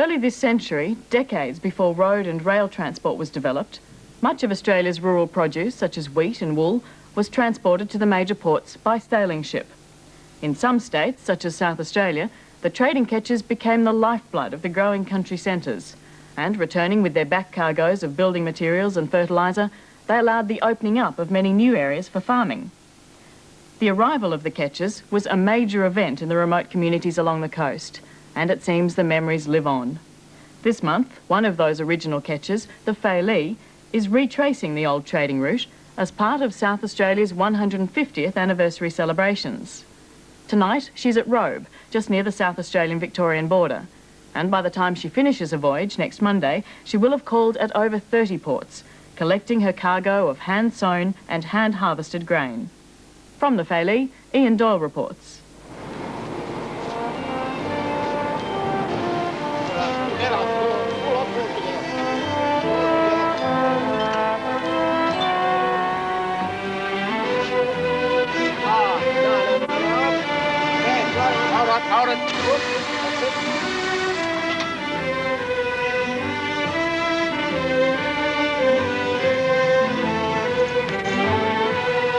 Early this century, decades before road and rail transport was developed, much of Australia's rural produce, such as wheat and wool, was transported to the major ports by sailing ship. In some states, such as South Australia, the trading ketches became the lifeblood of the growing country centres, and returning with their back cargoes of building materials and fertiliser, they allowed the opening up of many new areas for farming. The arrival of the ketches was a major event in the remote communities along the coast, and it seems the memories live on. This month, one of those original ketches, the Falie, is retracing the old trading route as part of South Australia's 150th anniversary celebrations. Tonight, she's at Robe, just near the South Australian-Victorian border, and by the time she finishes her voyage next Monday, she will have called at over 30 ports, collecting her cargo of hand-sown and hand-harvested grain. From the Falie, Ian Doyle reports.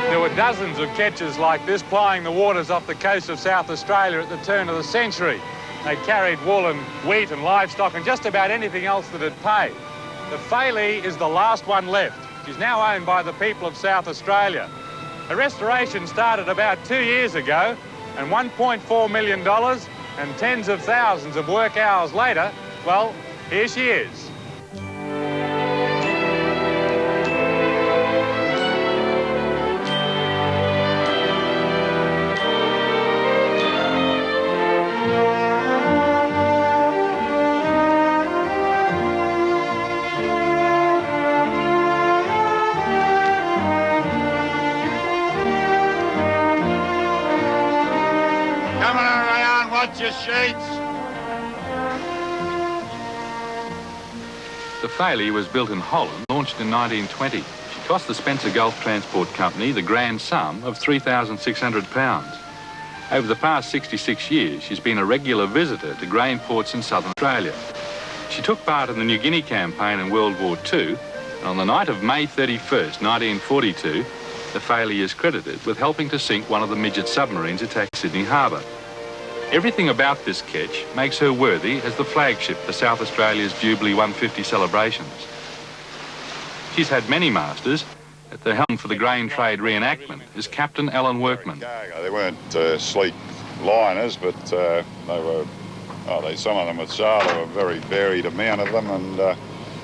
There were dozens of ketches like this plying the waters off the coast of South Australia at the turn of the century. They carried wool and wheat and livestock and just about anything else that'd pay. The Falie is the last one left. She's now owned by the people of South Australia. The restoration started about 2 years ago, and $1.4 million and tens of thousands of work hours later, well, here she is. Your sheets. The Falie was built in Holland, launched in 1920. She cost the Spencer Gulf Transport Company the grand sum of £3,600. Over the past 66 years, she's been a regular visitor to grain ports in southern Australia. She took part in the New Guinea campaign in World War II, and on the night of May 31st, 1942, the Falie is credited with helping to sink one of the midget submarines attacked Sydney Harbour. Everything about this ketch makes her worthy as the flagship for South Australia's Jubilee 150 celebrations. She's had many masters. At the helm for the grain trade reenactment is Captain Alan Workman. They weren't sleek liners, but they were, some of them would sail. There were a very varied amount of them, and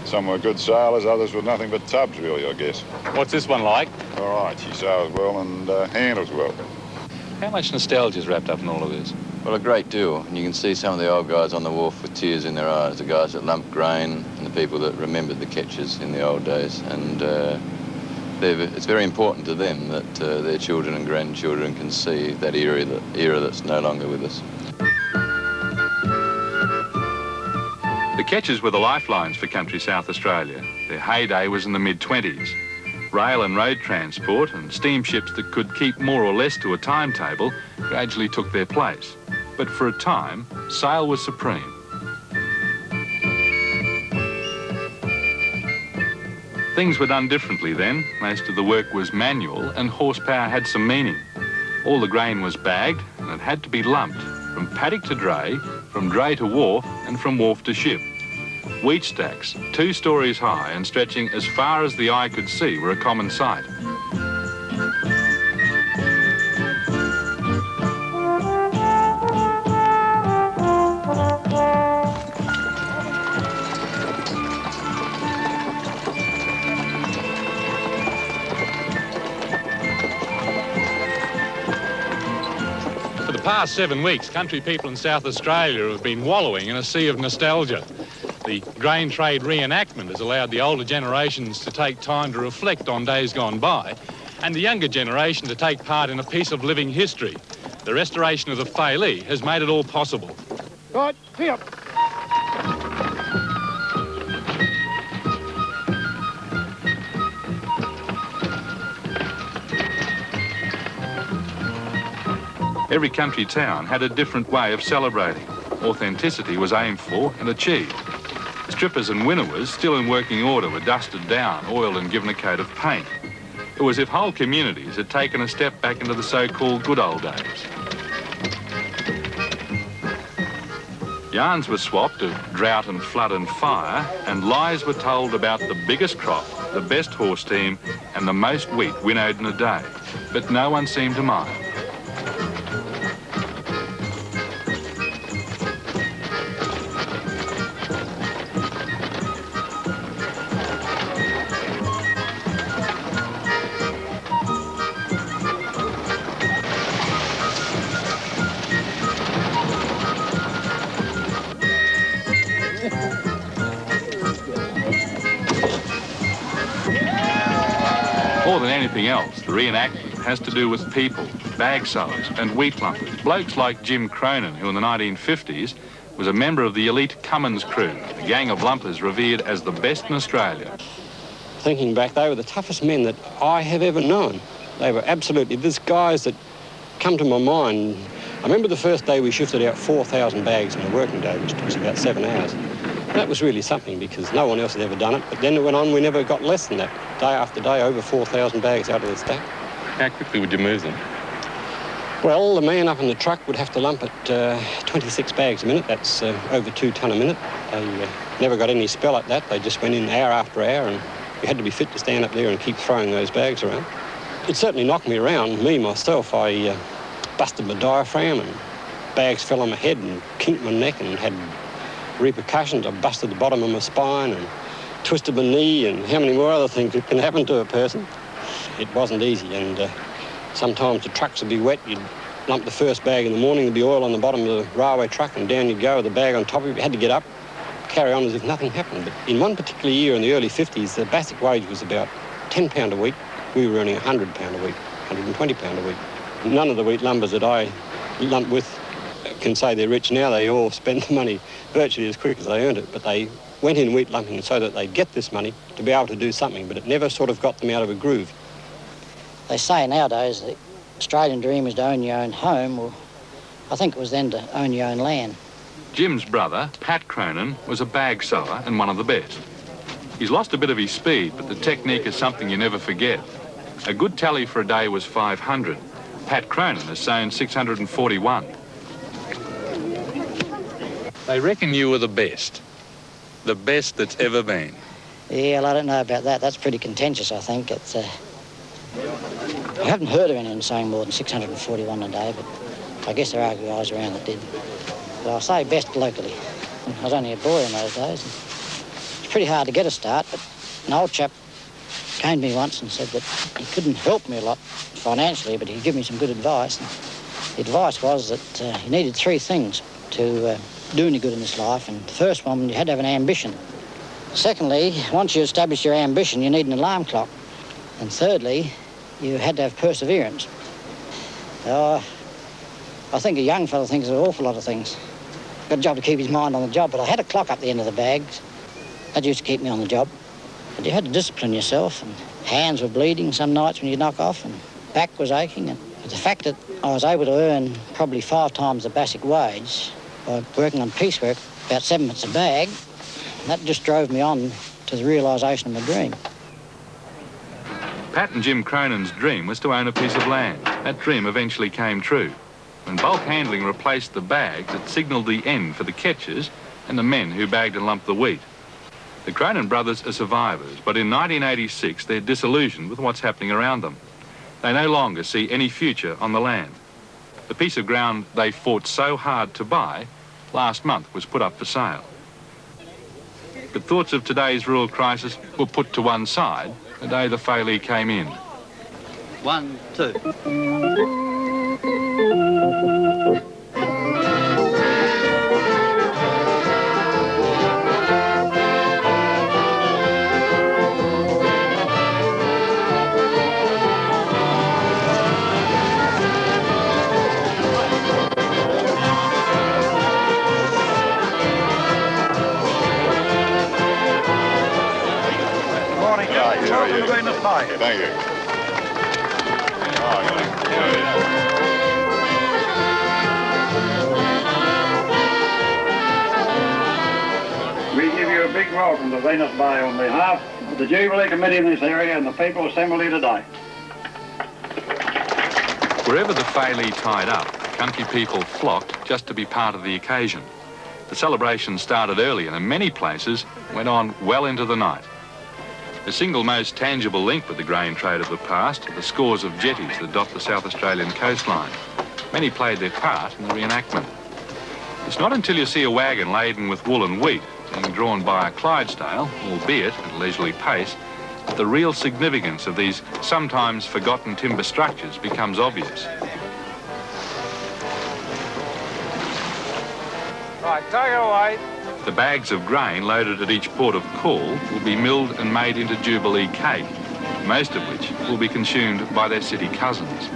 some were good sailors, others were nothing but tubs, really, I guess. What's this one like? All right, she sails well and handles well. How much nostalgia is wrapped up in all of this? Well, a great deal, and you can see some of the old guys on the wharf with tears in their eyes, the guys that lumped grain and the people that remembered the ketches in the old days, and it's very important to them that their children and grandchildren can see that era that's no longer with us. The ketches were the lifelines for country South Australia. Their heyday was in the mid-20s. Rail and road transport and steamships that could keep more or less to a timetable gradually took their place. But for a time, sail was supreme. Things were done differently then. Most of the work was manual and horsepower had some meaning. All the grain was bagged and it had to be lumped from paddock to dray, from dray to wharf and from wharf to ship. Wheat stacks, 2 stories high and stretching as far as the eye could see, were a common sight. For the past 7 weeks, country people in South Australia have been wallowing in a sea of nostalgia. The grain trade reenactment has allowed the older generations to take time to reflect on days gone by, and the younger generation to take part in a piece of living history. The restoration of the Falie has made it all possible. Right, here. Every country town had a different way of celebrating. authenticity was aimed for and achieved. Strippers and winnowers, still in working order, were dusted down, oiled and given a coat of paint. It was as if whole communities had taken a step back into the so-called good old days. Yarns were swapped of drought and flood and fire, and lies were told about the biggest crop, the best horse team, and the most wheat winnowed in a day. But no one seemed to mind. More than anything else, the reenactment has to do with people, bag sowers and wheat lumpers. Blokes like Jim Cronin, who in the 1950s was a member of the elite Cummins crew, a gang of lumpers revered as the best in Australia. Thinking back, they were the toughest men that I have ever known. They were absolutely, there's guys that come to my mind. I remember the first day we shifted out 4,000 bags in a working day, which took us about 7 hours. That was really something because no one else had ever done it. But then it went on, we never got less than that. Day after day, over 4,000 bags out of the stack. How quickly would you move them? Well, the man up in the truck would have to lump at 26 bags a minute. That's over 2 tonne a minute. They never got any spell at that. They just went in hour after hour, and you had to be fit to stand up there and keep throwing those bags around. It certainly knocked me around. Me, myself, I busted my diaphragm and bags fell on my head and kinked my neck and had repercussions. I busted the bottom of my spine and twisted my knee and how many more other things that can happen to a person. It wasn't easy, and sometimes the trucks would be wet. You'd lump the first bag in the morning, there'd be oil on the bottom of the railway truck, and down you'd go with the bag on top of you. You had to get up, carry on as if nothing happened. But in one particular year in the early 50s, the basic wage was about £10 a week. We were earning £100 a week, £120 a week. None of the wheat lumbers that I lumped with can say they're rich now. They all spend the money virtually as quick as they earned it, but they went in wheat lumping so that they'd get this money to be able to do something, but it never sort of got them out of a groove. They say nowadays the Australian dream is to own your own home. Well, I think it was then to own your own land. Jim's brother, Pat Cronin, was a bag sower and one of the best. He's lost a bit of his speed, but the technique is something you never forget. A good tally for a day was 500. Pat Cronin has sown 641. They reckon you were the best that's ever been. Yeah, well, I don't know about that. That's pretty contentious, I think. It's, I haven't heard of anyone saying more than 641 a day, but I guess there are guys around that did. But I'll say best locally. I was only a boy in those days. It's pretty hard to get a start, but an old chap came to me once and said that he couldn't help me a lot financially, but he'd give me some good advice. And the advice was that you needed 3 things to do any good in this life, and the first one, you had to have an ambition. Secondly, once you establish your ambition, you need an alarm clock. And thirdly, you had to have perseverance. I think a young fella thinks of an awful lot of things. Got a job to keep his mind on the job, but I had a clock up the end of the bags. That used to keep me on the job. But you had to discipline yourself, and hands were bleeding some nights when you knock off, and back was aching. But the fact that I was able to earn probably 5 times the basic wage by working on piecework, about 7 minutes a bag, that just drove me on to the realisation of my dream. Pat and Jim Cronin's dream was to own a piece of land. That dream eventually came true. When bulk handling replaced the bags, it signalled the end for the Ketches and the men who bagged and lumped the wheat. The Cronin brothers are survivors, but in 1986 they're disillusioned with what's happening around them. They no longer see any future on the land. The piece of ground they fought so hard to buy last month was put up for sale. But thoughts of today's rural crisis were put to one side the day the Falie came in. 1, 2. Thank you. heartiest welcome to Venus Bay on behalf of the Jubilee Committee in this area and the people assembled here today. Wherever the Falie tied up, country people flocked just to be part of the occasion. The celebration started early and in many places went on well into the night. The single most tangible link with the grain trade of the past are the scores of jetties that dot the South Australian coastline. Many played their part in the reenactment. It's not until you see a wagon laden with wool and wheat being drawn by a Clydesdale, albeit at a leisurely pace, that the real significance of these sometimes forgotten timber structures becomes obvious. Right, take it away. The bags of grain loaded at each port of call will be milled and made into Jubilee cake, most of which will be consumed by their city cousins.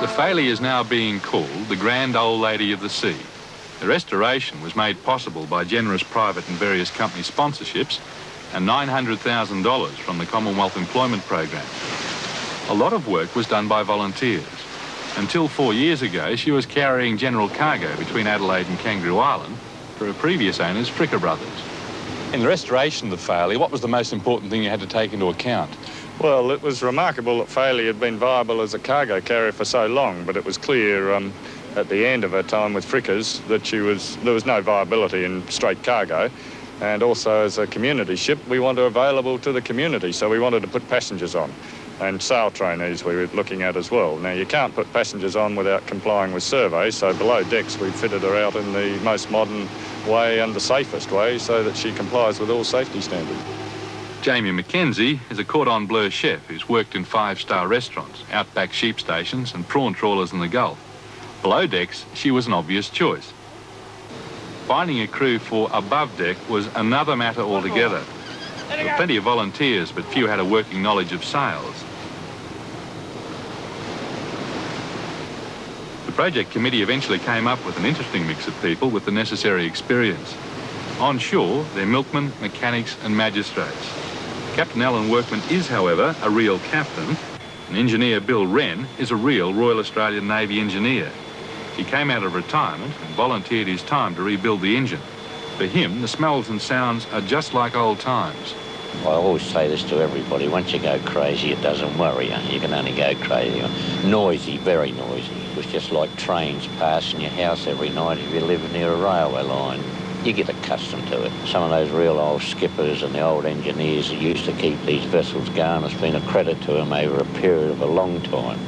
The Falie is now being called the Grand Old Lady of the Sea. The restoration was made possible by generous private and various company sponsorships and $900,000 from the Commonwealth Employment Program. A lot of work was done by volunteers. Until 4 years ago, she was carrying general cargo between Adelaide and Kangaroo Island for her previous owners, Fricker Brothers. In the restoration of the Falie, what was the most important thing you had to take into account? Well, it was remarkable that Falie had been viable as a cargo carrier for so long, but it was clear at the end of her time with Frickers that there was no viability in straight cargo. And also as a community ship, we want her available to the community, so we wanted to put passengers on. And sail trainees we were looking at as well. Now, you can't put passengers on without complying with surveys, so below decks we fitted her out in the most modern way and the safest way so that she complies with all safety standards. Jamie McKenzie is a cordon bleu chef who's worked in five-star restaurants, outback sheep stations and prawn trawlers in the Gulf. Below decks, she was an obvious choice. Finding a crew for above deck was another matter altogether. There were plenty of volunteers, but few had a working knowledge of sails. The project committee eventually came up with an interesting mix of people with the necessary experience. On shore, they're milkmen, mechanics and magistrates. Captain Alan Workman is, however, a real captain, and engineer Bill Wren is a real Royal Australian Navy engineer. He came out of retirement and volunteered his time to rebuild the engine. For him, the smells and sounds are just like old times. I always say this to everybody, once you go crazy, it doesn't worry you. You can only go crazy. Noisy, very noisy. It was just like trains passing your house every night if you live near a railway line. You get accustomed to it. Some of those real old skippers and the old engineers that used to keep these vessels going, it's been a credit to them over a period of a long time.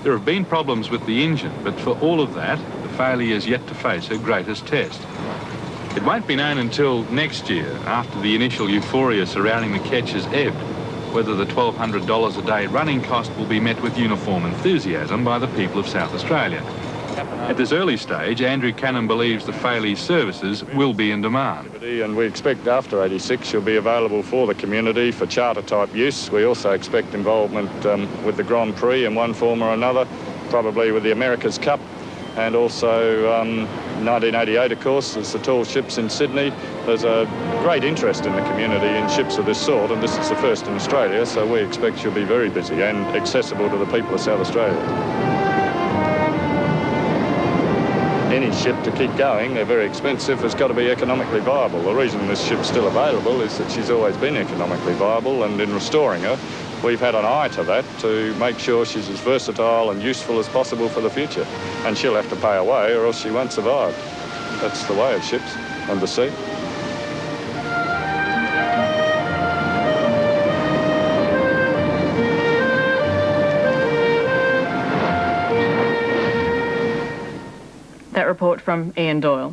There have been problems with the engine, but for all of that, the Falie is yet to face her greatest test. It won't be known until next year, after the initial euphoria surrounding the Ketch has ebbed, whether the $1,200 a day running cost will be met with uniform enthusiasm by the people of South Australia. At this early stage, Andrew Cannon believes the Falie's services will be in demand. And we expect after 86 she'll be available for the community for charter-type use. We also expect involvement with the Grand Prix in one form or another, probably with the America's Cup. And also 1988, of course, there's the tall ships in Sydney. There's a great interest in the community in ships of this sort, and this is the first in Australia, so we expect she'll be very busy and accessible to the people of South Australia. Any ship to keep going, they're very expensive, has got to be economically viable. The reason this ship's still available is that she's always been economically viable, and in restoring her, we've had an eye to that to make sure she's as versatile and useful as possible for the future. And she'll have to pay away or else she won't survive. That's the way of ships and the sea. That report from Ian Doyle.